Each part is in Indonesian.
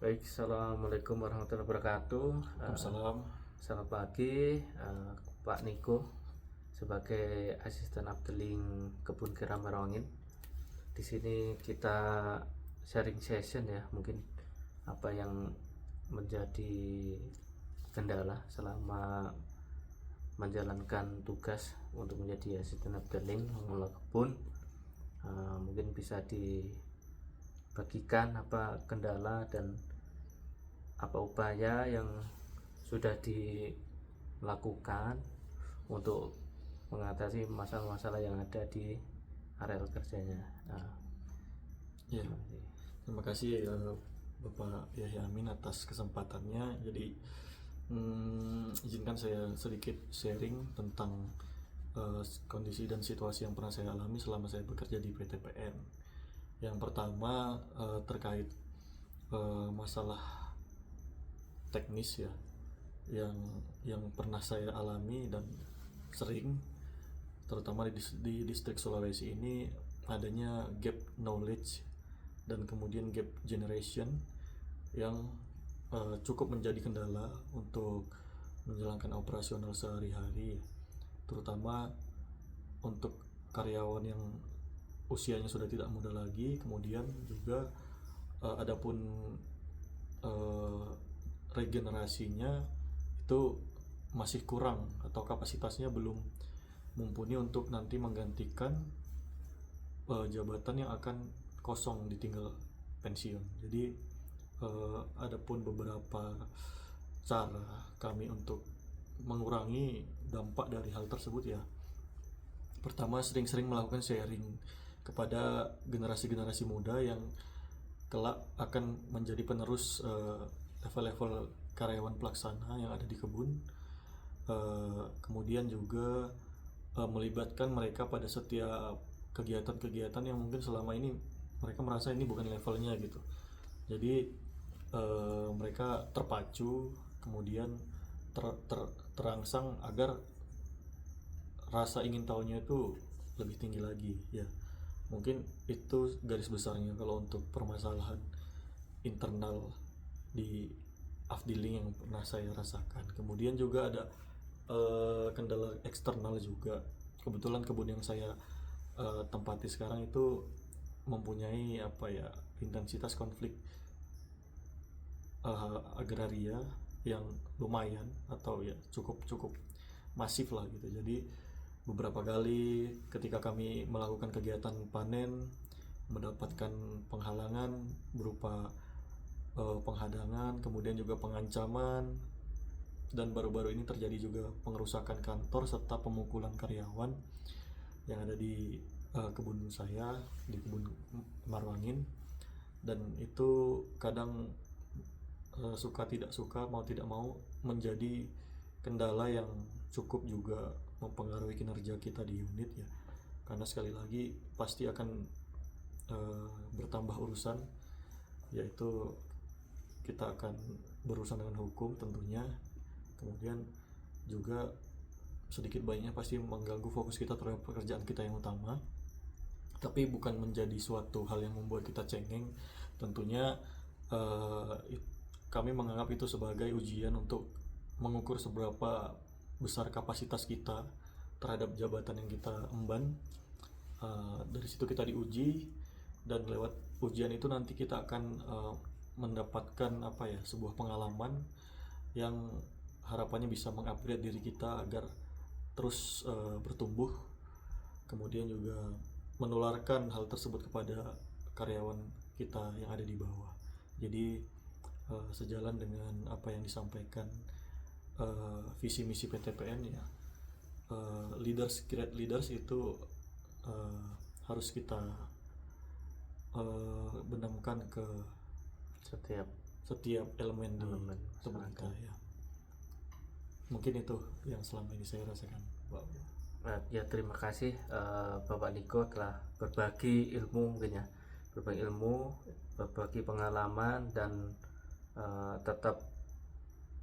Baik, assalamualaikum warahmatullahi wabarakatuh. Waalaikumsalam. Selamat pagi, Pak Niko, sebagai asisten updeling kebun geram Merongin. Di sini kita sharing session ya, mungkin apa yang menjadi kendala selama menjalankan tugas untuk menjadi asisten updeling mengelola kebun. Mungkin bisa dibagikan apa kendala dan apa upaya yang sudah dilakukan untuk mengatasi masalah-masalah yang ada di areal kerjanya. Ya, terima kasih Bapak Yahya Amin atas kesempatannya. Jadi izinkan saya sedikit sharing tentang kondisi dan situasi yang pernah saya alami selama saya bekerja di PTPN. Yang pertama terkait masalah teknis ya, yang pernah saya alami dan sering, terutama di distrik Sulawesi ini, adanya gap knowledge dan kemudian gap generation yang cukup menjadi kendala untuk menjalankan operasional sehari-hari, terutama untuk karyawan yang usianya sudah tidak muda lagi. Kemudian juga adapun regenerasinya itu masih kurang atau kapasitasnya belum mumpuni untuk nanti menggantikan jabatan yang akan kosong ditinggal pensiun. Jadi adapun beberapa cara kami untuk mengurangi dampak dari hal tersebut ya. Pertama, sering-sering melakukan sharing kepada generasi-generasi muda yang kelak akan menjadi penerus level-level karyawan pelaksana yang ada di kebun. Kemudian juga melibatkan mereka pada setiap kegiatan-kegiatan yang mungkin selama ini mereka merasa ini bukan levelnya gitu. Jadi mereka terpacu, kemudian terangsang agar rasa ingin tahunya itu lebih tinggi lagi ya. Mungkin itu garis besarnya kalau untuk permasalahan internal di afdeling yang pernah saya rasakan. Kemudian juga ada kendala eksternal juga. Kebetulan kebun yang saya tempati sekarang itu mempunyai intensitas konflik agraria yang lumayan atau ya cukup masif lah gitu. Jadi beberapa kali ketika kami melakukan kegiatan panen mendapatkan penghalangan berupa penghadangan, kemudian juga pengancaman, dan baru-baru ini terjadi juga pengerusakan kantor serta pemukulan karyawan yang ada di kebun saya, di kebun Marwangin. Dan itu kadang suka tidak suka, mau tidak mau menjadi kendala yang cukup juga mempengaruhi kinerja kita di unit ya. Karena sekali lagi pasti akan bertambah urusan, yaitu kita akan berurusan dengan hukum tentunya. Kemudian juga sedikit banyaknya pasti mengganggu fokus kita terhadap pekerjaan kita yang utama, tapi bukan menjadi suatu hal yang membuat kita cengeng. Tentunya kami menganggap itu sebagai ujian untuk mengukur seberapa besar kapasitas kita terhadap jabatan yang kita emban. Dari situ kita diuji, dan lewat ujian itu nanti kita akan mendapatkan sebuah pengalaman yang harapannya bisa mengupgrade diri kita agar terus bertumbuh, kemudian juga menularkan hal tersebut kepada karyawan kita yang ada di bawah. Jadi sejalan dengan apa yang disampaikan visi misi PTPN ya, leaders create leaders itu harus kita benamkan ke setiap elemen di tubuh kita ya. Mungkin itu yang selama ini saya rasakan, Pak. Ya, terima kasih Bapak Niko telah berbagi ilmu, mungkin ya, berbagi pengalaman, dan tetap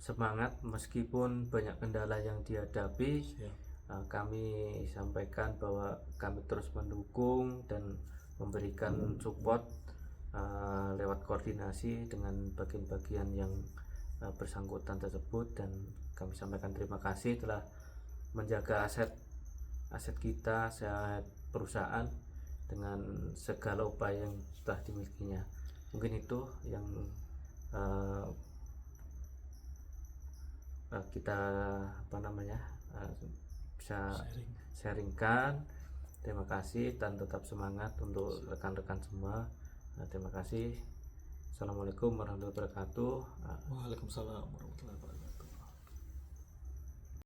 semangat meskipun banyak kendala yang dihadapi. Kami sampaikan bahwa kami terus mendukung dan memberikan support lewat koordinasi dengan bagian-bagian yang bersangkutan tersebut, dan kami sampaikan terima kasih telah menjaga aset kita, aset perusahaan dengan segala upaya yang telah dimilikinya. Mungkin itu yang kita bisa sharingkan. Terima kasih dan tetap semangat untuk rekan-rekan semua. Terima kasih. Assalamualaikum warahmatullahi wabarakatuh. Waalaikumsalam warahmatullahi wabarakatuh.